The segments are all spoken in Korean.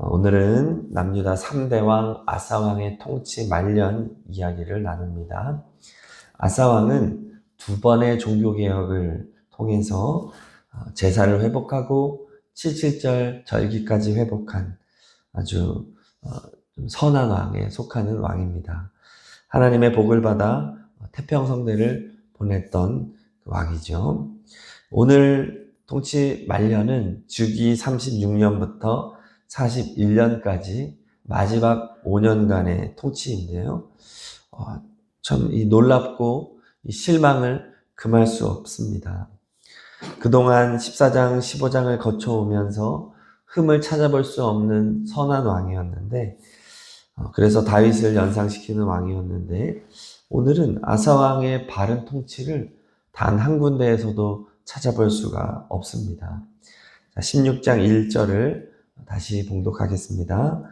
오늘은 남유다 3대 왕 아사왕의 통치 말년 이야기를 나눕니다. 아사왕은 두 번의 종교개혁을 통해서 제사를 회복하고 77절 절기까지 회복한 아주 좀 선한 왕에 속하는 왕입니다. 하나님의 복을 받아 태평성대를 보냈던 그 왕이죠. 오늘 통치 말년은 주기 36년부터 41년까지 마지막 5년간의 통치인데요. 참 놀랍고 이 실망을 금할 수 없습니다. 그동안 14장, 15장을 거쳐오면서 흠을 찾아볼 수 없는 선한 왕이었는데, 그래서 다윗을 연상시키는 왕이었는데, 오늘은 아사왕의 바른 통치를 단 한 군데에서도 찾아볼 수가 없습니다. 16장 1절을 다시 봉독하겠습니다.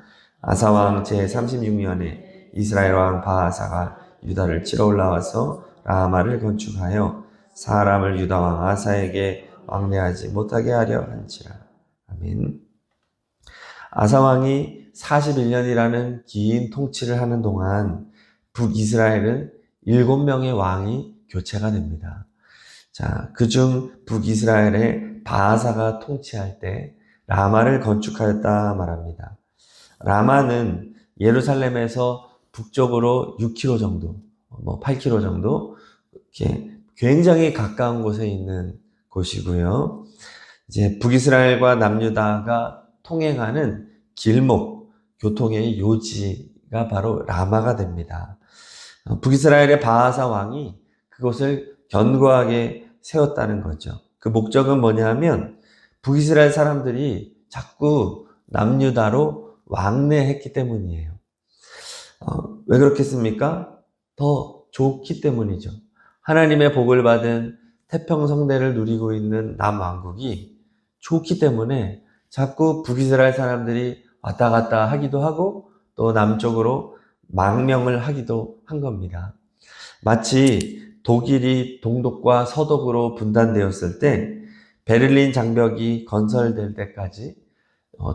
아사왕 제36년에 이스라엘 왕 바아사가 유다를 치러 올라와서 라마를 건축하여 사람을 유다 왕 아사에게 왕래하지 못하게 하려 한지라. 아멘. 아사왕이 41년이라는 긴 통치를 하는 동안 북이스라엘은 7명의 왕이 교체가 됩니다. 자, 그중 북이스라엘의 바아사가 통치할 때 라마를 건축하였다 말합니다. 라마는 예루살렘에서 북쪽으로 6km 정도, 8km 정도, 이렇게 굉장히 가까운 곳에 있는 곳이고요. 이제 북이스라엘과 남유다가 통행하는 길목, 교통의 요지가 바로 라마가 됩니다. 북이스라엘의 바아사 왕이 그곳을 견고하게 세웠다는 거죠. 그 목적은 뭐냐면 북이스라엘 사람들이 자꾸 남유다로 왕래했기 때문이에요. 왜 그렇겠습니까? 더 좋기 때문이죠. 하나님의 복을 받은 태평성대를 누리고 있는 남왕국이 좋기 때문에 자꾸 북이스라엘 사람들이 왔다 갔다 하기도 하고 또 남쪽으로 망명을 하기도 한 겁니다. 마치 독일이 동독과 서독으로 분단되었을 때 베를린 장벽이 건설될 때까지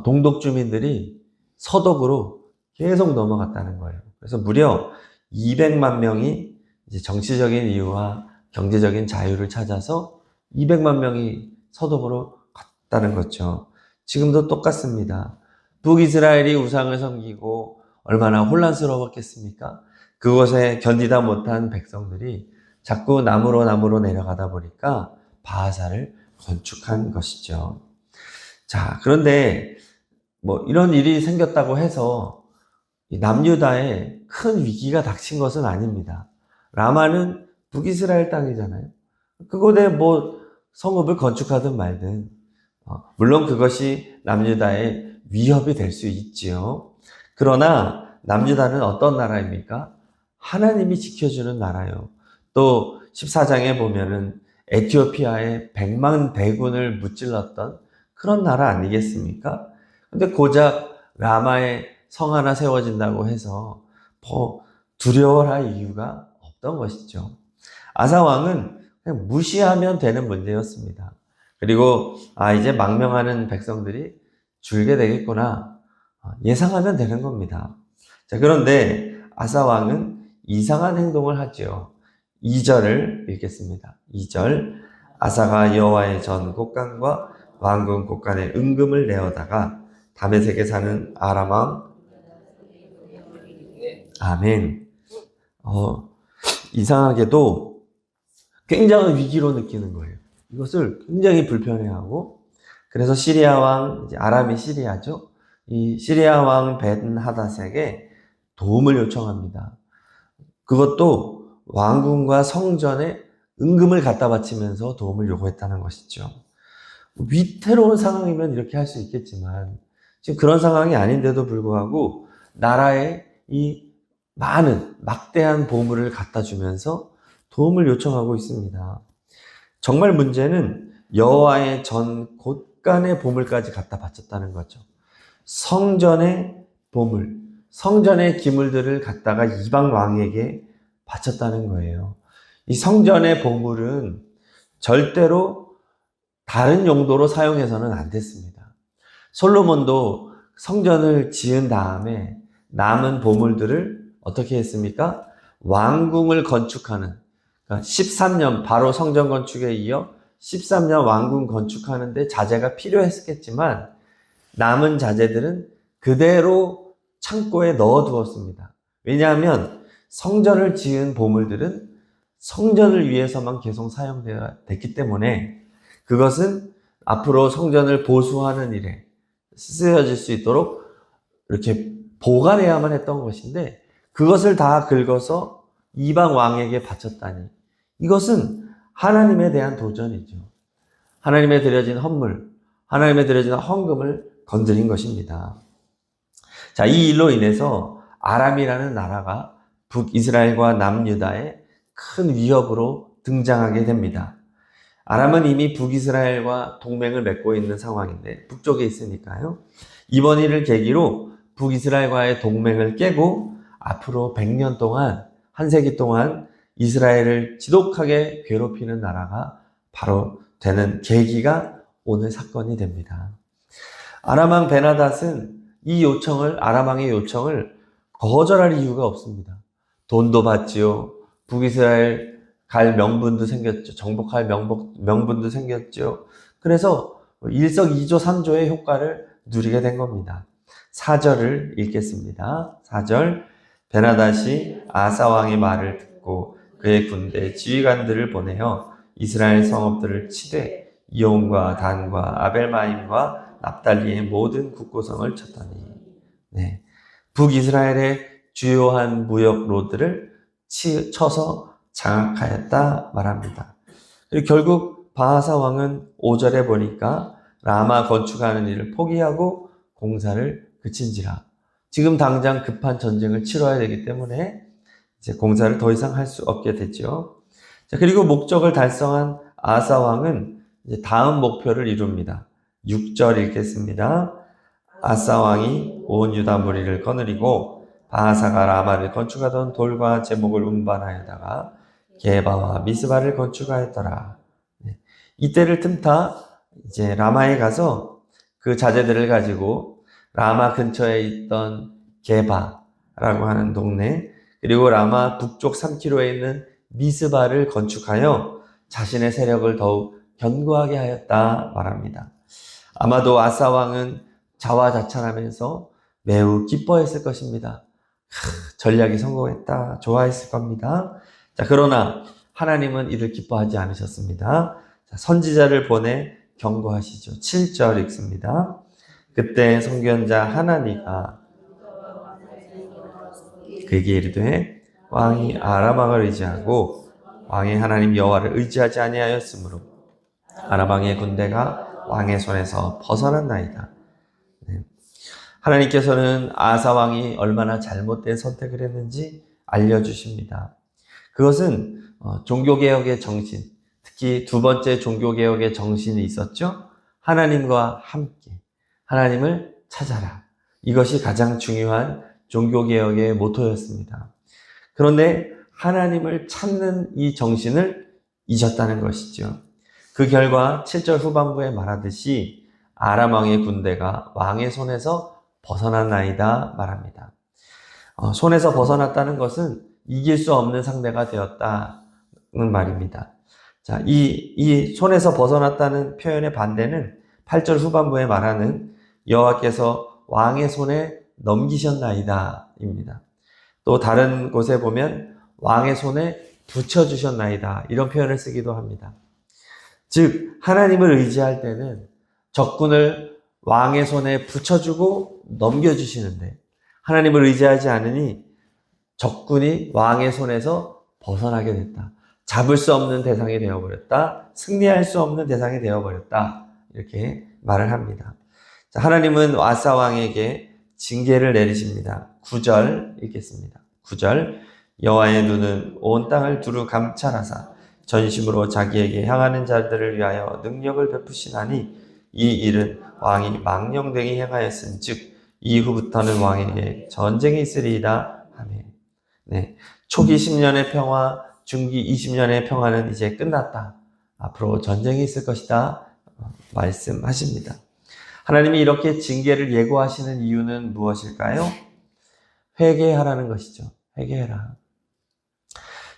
동독 주민들이 서독으로 계속 넘어갔다는 거예요. 그래서 무려 200만 명이 이제 정치적인 이유와 경제적인 자유를 찾아서 200만 명이 서독으로 갔다는 거죠. 지금도 똑같습니다. 북이스라엘이 우상을 섬기고 얼마나 혼란스러웠겠습니까? 그곳에 견디다 못한 백성들이 자꾸 남으로 내려가다 보니까 바아사를 건축한 것이죠. 자, 그런데 이런 일이 생겼다고 해서 남유다에 큰 위기가 닥친 것은 아닙니다. 라마는 북이스라엘 땅이잖아요. 그곳에 성읍을 건축하든 말든, 물론 그것이 남유다의 위협이 될 수 있지요. 그러나 남유다는 어떤 나라입니까? 하나님이 지켜주는 나라요. 또 14장에 보면은 에티오피아의 100만 대군을 무찔렀던 그런 나라 아니겠습니까? 근데 고작 라마에 성 하나 세워진다고 해서 두려워할 이유가 없던 것이죠. 아사왕은 그냥 무시하면 되는 문제였습니다. 그리고 이제 망명하는 백성들이 줄게 되겠구나 예상하면 되는 겁니다. 자, 그런데 아사왕은 이상한 행동을 하죠. 2절을 읽겠습니다. 2절 아사가 여호와의 전 곳간과 왕궁 곳간에 은금을 내어다가 다메섹에 사는 아람 왕 아멘. 이상하게도 굉장한 위기로 느끼는 거예요. 이것을 굉장히 불편해하고 그래서 시리아 왕, 이제 아람이 시리아죠. 이 시리아 왕 벤하닷에게 도움을 요청합니다. 그것도 왕궁과 성전에 은금을 갖다 바치면서 도움을 요구했다는 것이죠. 위태로운 상황이면 이렇게 할 수 있겠지만 지금 그런 상황이 아닌데도 불구하고 나라에 이 많은 막대한 보물을 갖다 주면서 도움을 요청하고 있습니다. 정말 문제는 여호와의 전 곳간의 보물까지 갖다 바쳤다는 거죠. 성전의 보물, 성전의 기물들을 갖다가 이방 왕에게 바쳤다는 거예요. 이 성전의 보물은 절대로 다른 용도로 사용해서는 안 됐습니다. 솔로몬도 성전을 지은 다음에 남은 보물들을 어떻게 했습니까? 왕궁을 건축하는, 그러니까 13년, 바로 성전 건축에 이어 13년 왕궁 건축하는데 자재가 필요했겠지만 남은 자재들은 그대로 창고에 넣어두었습니다. 왜냐하면 성전을 지은 보물들은 성전을 위해서만 계속 사용됐기 때문에 그것은 앞으로 성전을 보수하는 일에 쓰여질 수 있도록 이렇게 보관해야만 했던 것인데 그것을 다 긁어서 이방 왕에게 바쳤다니 이것은 하나님에 대한 도전이죠. 하나님에 드려진 헌물, 하나님에 드려진 헌금을 건드린 것입니다. 자, 이 일로 인해서 아람이라는 나라가 북이스라엘과 남유다에 큰 위협으로 등장하게 됩니다. 아람은 이미 북이스라엘과 동맹을 맺고 있는 상황인데 북쪽에 있으니까요. 이번 일을 계기로 북이스라엘과의 동맹을 깨고 앞으로 100년 동안, 한 세기 동안 이스라엘을 지독하게 괴롭히는 나라가 바로 되는 계기가 오늘 사건이 됩니다. 아람왕 베나닷은 이 아람왕의 요청을 거절할 이유가 없습니다. 돈도 받지요. 북이스라엘 갈 명분도 생겼죠. 정복할 명분도 생겼죠. 그래서 일석이조 삼조의 효과를 누리게 된 겁니다. 4절을 읽겠습니다. 4절, 베나닷이 아사왕의 말을 듣고 그의 군대 지휘관들을 보내어 이스라엘 성읍들을 치되 이온과 단과 아벨마임과 납달리의 모든 국고성을 쳤더니 네. 북이스라엘의 주요한 무역 로드를 쳐서 장악하였다 말합니다. 그리고 결국 바하사 왕은 5절에 보니까 라마 건축하는 일을 포기하고 공사를 그친지라. 지금 당장 급한 전쟁을 치러야 되기 때문에 이제 공사를 더 이상 할 수 없게 됐죠. 자, 그리고 목적을 달성한 아사 왕은 이제 다음 목표를 이룹니다. 6절 읽겠습니다. 아사 왕이 온 유다 무리를 거느리고 바하사가 라마를 건축하던 돌과 제목을 운반하여다가 게바와 미스바를 건축하였더라. 네. 이때를 틈타 이제 라마에 가서 그 자재들을 가지고 라마 근처에 있던 게바라고 하는 동네 그리고 라마 북쪽 3km에 있는 미스바를 건축하여 자신의 세력을 더욱 견고하게 하였다 말합니다. 아마도 아사 왕은 자화자찬하면서 매우 기뻐했을 것입니다. 전략이 성공했다. 좋아했을 겁니다. 자, 그러나 하나님은 이를 기뻐하지 않으셨습니다. 자, 선지자를 보내 경고하시죠. 7절 읽습니다. 그때 선견자 하나니가 그에게 이르되 왕이 아람왕을 의지하고 왕의 하나님 여호와를 의지하지 아니하였으므로 아람왕의 군대가 왕의 손에서 벗어났나이다. 네. 하나님께서는 아사 왕이 얼마나 잘못된 선택을 했는지 알려주십니다. 그것은 종교개혁의 정신, 특히 두 번째 종교개혁의 정신이 있었죠. 하나님과 함께, 하나님을 찾아라. 이것이 가장 중요한 종교개혁의 모토였습니다. 그런데 하나님을 찾는 이 정신을 잊었다는 것이죠. 그 결과 7절 후반부에 말하듯이 아람 왕의 군대가 왕의 손에서 벗어났나이다 말합니다. 손에서 벗어났다는 것은 이길 수 없는 상대가 되었다는 말입니다. 자, 이 손에서 벗어났다는 표현의 반대는 8절 후반부에 말하는 여호와께서 왕의 손에 넘기셨나이다 입니다. 또 다른 곳에 보면 왕의 손에 붙여주셨나이다 이런 표현을 쓰기도 합니다. 즉 하나님을 의지할 때는 적군을 왕의 손에 붙여주고 넘겨주시는데 하나님을 의지하지 않으니 적군이 왕의 손에서 벗어나게 됐다. 잡을 수 없는 대상이 되어버렸다. 승리할 수 없는 대상이 되어버렸다. 이렇게 말을 합니다. 자, 하나님은 아사 왕에게 징계를 내리십니다. 9절 읽겠습니다. 9절 여호와의 눈은 온 땅을 두루 감찰하사 전심으로 자기에게 향하는 자들을 위하여 능력을 베푸시나니 이 일은 왕이 망령되게 행하였은즉 이후부터는 왕에게 전쟁이 있으리이다 하며 네, 초기 10년의 평화, 중기 20년의 평화는 이제 끝났다. 앞으로 전쟁이 있을 것이다 말씀하십니다. 하나님이 이렇게 징계를 예고하시는 이유는 무엇일까요? 회개하라는 것이죠. 회개해라.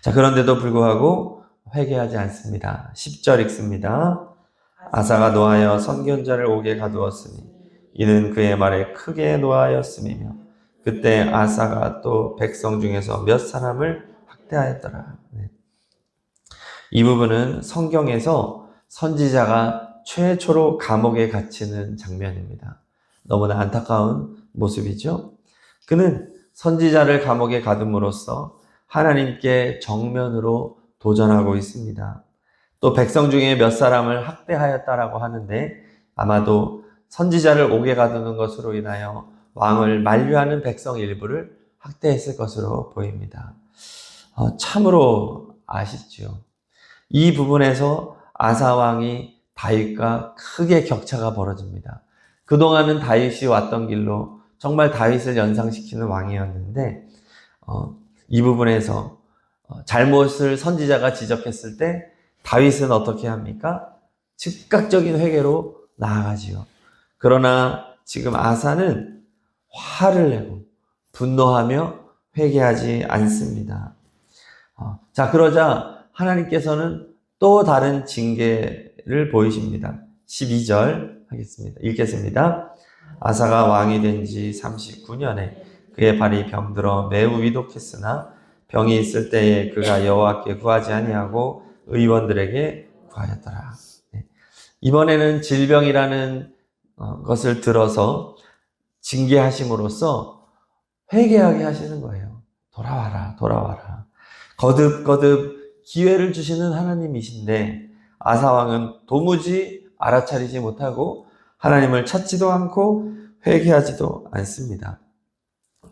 자, 그런데도 불구하고 회개하지 않습니다. 10절 읽습니다. 아사가 노하여 선견자를 옥에 가두었으니 이는 그의 말에 크게 노하였음이며 그때 아사가 또 백성 중에서 몇 사람을 학대하였더라. 네. 이 부분은 성경에서 선지자가 최초로 감옥에 갇히는 장면입니다. 너무나 안타까운 모습이죠. 그는 선지자를 감옥에 가둠으로써 하나님께 정면으로 도전하고 있습니다. 또 백성 중에 몇 사람을 학대하였다라고 하는데 아마도 선지자를 옥에 가두는 것으로 인하여 왕을 만류하는 백성 일부를 학대했을 것으로 보입니다. 참으로 아쉽죠. 이 부분에서 아사 왕이 다윗과 크게 격차가 벌어집니다. 그동안은 다윗이 왔던 길로 정말 다윗을 연상시키는 왕이었는데 이 부분에서 잘못을 선지자가 지적했을 때 다윗은 어떻게 합니까? 즉각적인 회개로 나아가지요. 그러나 지금 아사는 화를 내고 분노하며 회개하지 않습니다. 자, 그러자 하나님께서는 또 다른 징계를 보이십니다. 12절 하겠습니다. 읽겠습니다. 아사가 왕이 된 지 39년에 그의 발이 병들어 매우 위독했으나 병이 있을 때에 그가 여호와께 구하지 아니하고 의원들에게 구하였더라. 네. 이번에는 질병이라는 것을 들어서 징계하심으로써 회개하게 하시는 거예요. 돌아와라, 돌아와라. 거듭거듭 기회를 주시는 하나님이신데 아사왕은 도무지 알아차리지 못하고 하나님을 찾지도 않고 회개하지도 않습니다.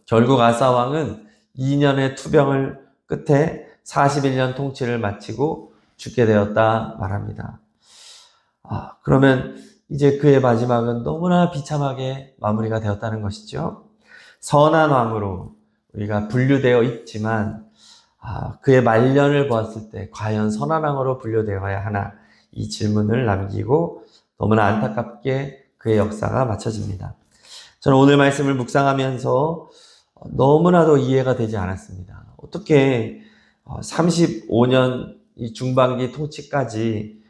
결국 아사왕은 2년의 투병을 끝에 41년 통치를 마치고 죽게 되었다 말합니다. 그러면 이제 그의 마지막은 너무나 비참하게 마무리가 되었다는 것이죠. 선한 왕으로 우리가 분류되어 있지만 그의 말년을 보았을 때 과연 선한 왕으로 분류되어야 하나 이 질문을 남기고 너무나 안타깝게 그의 역사가 마쳐집니다. 저는 오늘 말씀을 묵상하면서 너무나도 이해가 되지 않았습니다. 어떻게 35년 이 중반기 통치까지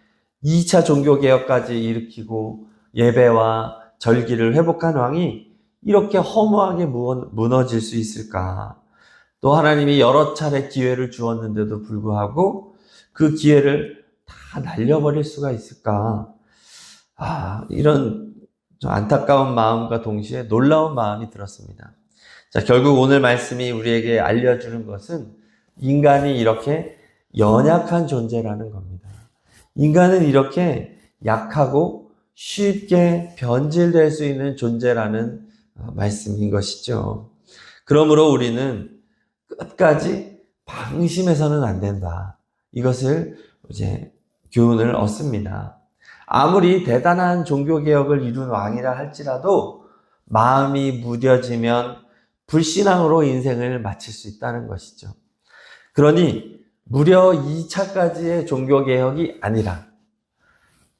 2차 종교개혁까지 일으키고 예배와 절기를 회복한 왕이 이렇게 허무하게 무너질 수 있을까? 또 하나님이 여러 차례 기회를 주었는데도 불구하고 그 기회를 다 날려버릴 수가 있을까? 이런 좀 안타까운 마음과 동시에 놀라운 마음이 들었습니다. 자, 결국 오늘 말씀이 우리에게 알려주는 것은 인간이 이렇게 연약한 존재라는 겁니다. 인간은 이렇게 약하고 쉽게 변질될 수 있는 존재라는 말씀인 것이죠. 그러므로 우리는 끝까지 방심해서는 안 된다. 이것을 이제 교훈을 얻습니다. 아무리 대단한 종교개혁을 이룬 왕이라 할지라도 마음이 무뎌지면 불신앙으로 인생을 마칠 수 있다는 것이죠. 그러니 무려 2차까지의 종교개혁이 아니라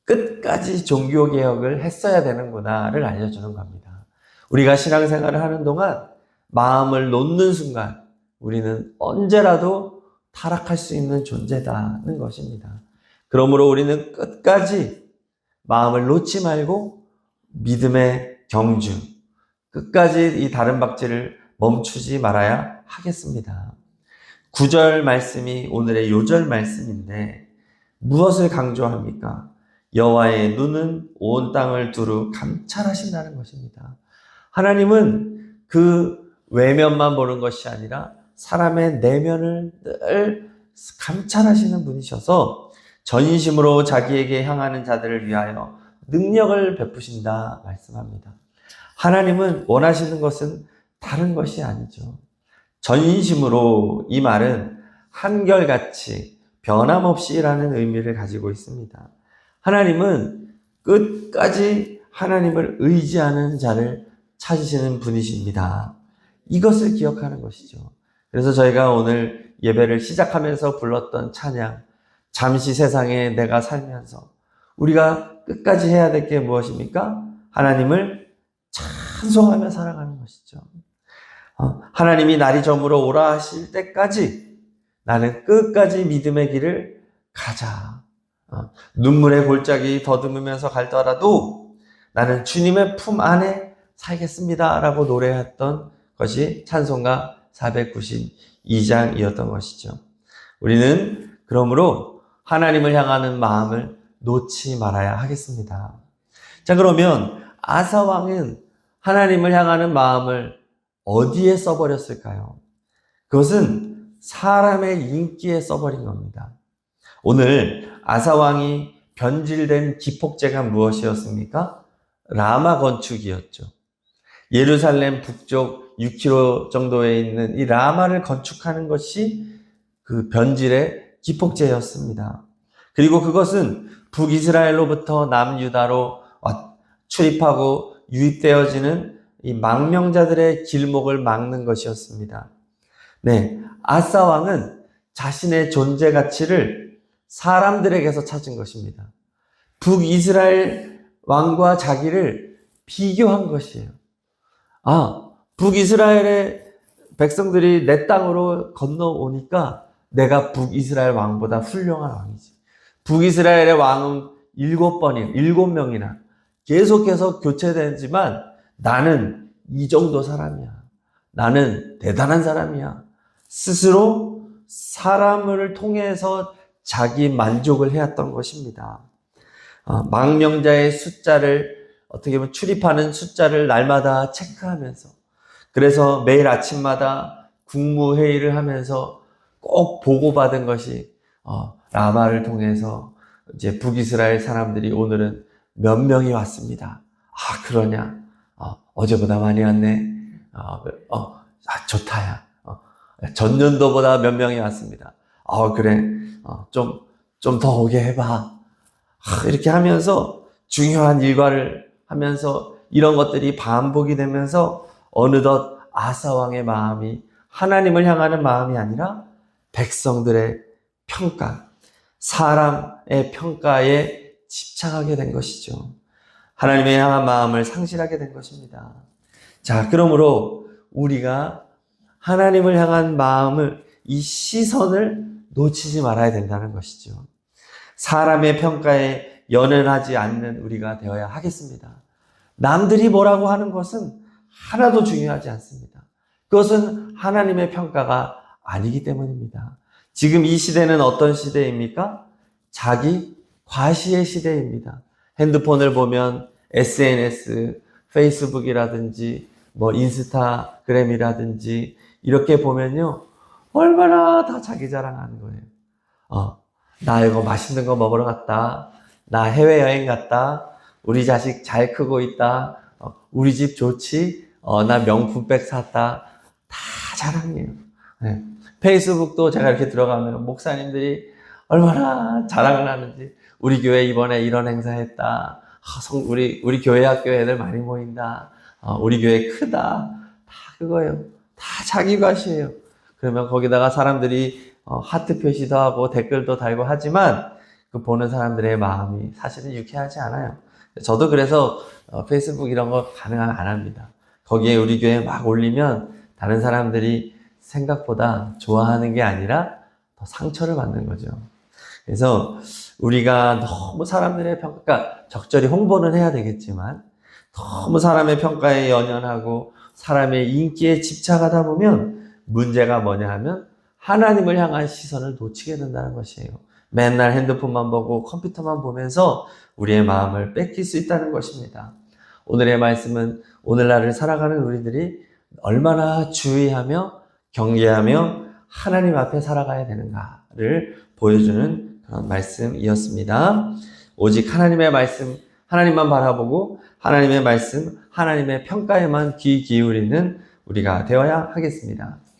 끝까지 종교개혁을 했어야 되는구나를 알려주는 겁니다. 우리가 신앙생활을 하는 동안 마음을 놓는 순간 우리는 언제라도 타락할 수 있는 존재다는 것입니다. 그러므로 우리는 끝까지 마음을 놓지 말고 믿음의 경주, 끝까지 이 다른 박질을 멈추지 말아야 하겠습니다. 9절 말씀이 오늘의 요절 말씀인데 무엇을 강조합니까? 여호와의 눈은 온 땅을 두루 감찰하신다는 것입니다. 하나님은 그 외면만 보는 것이 아니라 사람의 내면을 늘 감찰하시는 분이셔서 전심으로 자기에게 향하는 자들을 위하여 능력을 베푸신다 말씀합니다. 하나님은 원하시는 것은 다른 것이 아니죠. 전심으로 이 말은 한결같이 변함없이라는 의미를 가지고 있습니다. 하나님은 끝까지 하나님을 의지하는 자를 찾으시는 분이십니다. 이것을 기억하는 것이죠. 그래서 저희가 오늘 예배를 시작하면서 불렀던 찬양, 잠시 세상에 내가 살면서 우리가 끝까지 해야 될 게 무엇입니까? 하나님을 찬송하며 살아가는 것이죠. 하나님이 날이 저물어 오라 하실 때까지 나는 끝까지 믿음의 길을 가자. 눈물의 골짜기 더듬으면서 갈더라도 나는 주님의 품 안에 살겠습니다. 라고 노래했던 것이 찬송가 492장이었던 것이죠. 우리는 그러므로 하나님을 향하는 마음을 놓지 말아야 하겠습니다. 자, 그러면 아사 왕은 하나님을 향하는 마음을 어디에 써버렸을까요? 그것은 사람의 인기에 써버린 겁니다. 오늘 아사 왕이 변질된 기폭제가 무엇이었습니까? 라마 건축이었죠. 예루살렘 북쪽 6km 정도에 있는 이 라마를 건축하는 것이 그 변질의 기폭제였습니다. 그리고 그것은 북이스라엘로부터 남유다로 출입하고 유입되어지는 이 망명자들의 길목을 막는 것이었습니다. 네, 아사 왕은 자신의 존재 가치를 사람들에게서 찾은 것입니다. 북이스라엘 왕과 자기를 비교한 것이에요. 북이스라엘의 백성들이 내 땅으로 건너오니까 내가 북이스라엘 왕보다 훌륭한 왕이지. 북이스라엘의 왕은 7명이나 계속해서 교체되지만 나는 이 정도 사람이야. 나는 대단한 사람이야. 스스로 사람을 통해서 자기 만족을 해왔던 것입니다. 망명자의 숫자를 어떻게 보면 출입하는 숫자를 날마다 체크하면서 그래서 매일 아침마다 국무회의를 하면서 꼭 보고받은 것이 라마를 통해서 이제 북이스라엘 사람들이 오늘은 몇 명이 왔습니다. 그러냐? 어제보다 많이 왔네. 좋다야. 전년도보다 몇 명이 왔습니다. 그래. 좀 더 오게 해봐. 이렇게 하면서 중요한 일과를 하면서 이런 것들이 반복이 되면서 어느덧 아사 왕의 마음이 하나님을 향하는 마음이 아니라 백성들의 평가, 사람의 평가에 집착하게 된 것이죠. 하나님을 향한 마음을 상실하게 된 것입니다. 자, 그러므로 우리가 하나님을 향한 마음을, 이 시선을 놓치지 말아야 된다는 것이죠. 사람의 평가에 연연하지 않는 우리가 되어야 하겠습니다. 남들이 뭐라고 하는 것은 하나도 중요하지 않습니다. 그것은 하나님의 평가가 아니기 때문입니다. 지금 이 시대는 어떤 시대입니까? 자기 과시의 시대입니다. 핸드폰을 보면 SNS, 페이스북이라든지 인스타그램이라든지 이렇게 보면요, 얼마나 다 자기 자랑하는 거예요. 나 이거 맛있는 거 먹으러 갔다. 나 해외여행 갔다. 우리 자식 잘 크고 있다. 우리 집 좋지. 나 명품백 샀다. 다 자랑이에요. 네. 페이스북도 제가 이렇게 들어가면 목사님들이 얼마나 자랑을 하는지, 우리 교회 이번에 이런 행사 했다. 우리 교회 학교 애들 많이 모인다. 우리 교회 크다. 다 그거예요. 다 자기 과시예요. 그러면 거기다가 사람들이 하트 표시도 하고 댓글도 달고 하지만 그 보는 사람들의 마음이 사실은 유쾌하지 않아요. 저도 그래서 페이스북 이런 거 가능하면 안 합니다. 거기에 우리 교회 막 올리면 다른 사람들이 생각보다 좋아하는 게 아니라 더 상처를 받는 거죠. 그래서 우리가 너무 사람들의 평가, 적절히 홍보는 해야 되겠지만 너무 사람의 평가에 연연하고 사람의 인기에 집착하다 보면 문제가 뭐냐 하면 하나님을 향한 시선을 놓치게 된다는 것이에요. 맨날 핸드폰만 보고 컴퓨터만 보면서 우리의 마음을 뺏길 수 있다는 것입니다. 오늘의 말씀은 오늘날을 살아가는 우리들이 얼마나 주의하며 경계하며 하나님 앞에 살아가야 되는가를 보여주는 그런 말씀이었습니다. 오직 하나님의 말씀, 하나님만 바라보고 하나님의 말씀, 하나님의 평가에만 귀 기울이는 우리가 되어야 하겠습니다.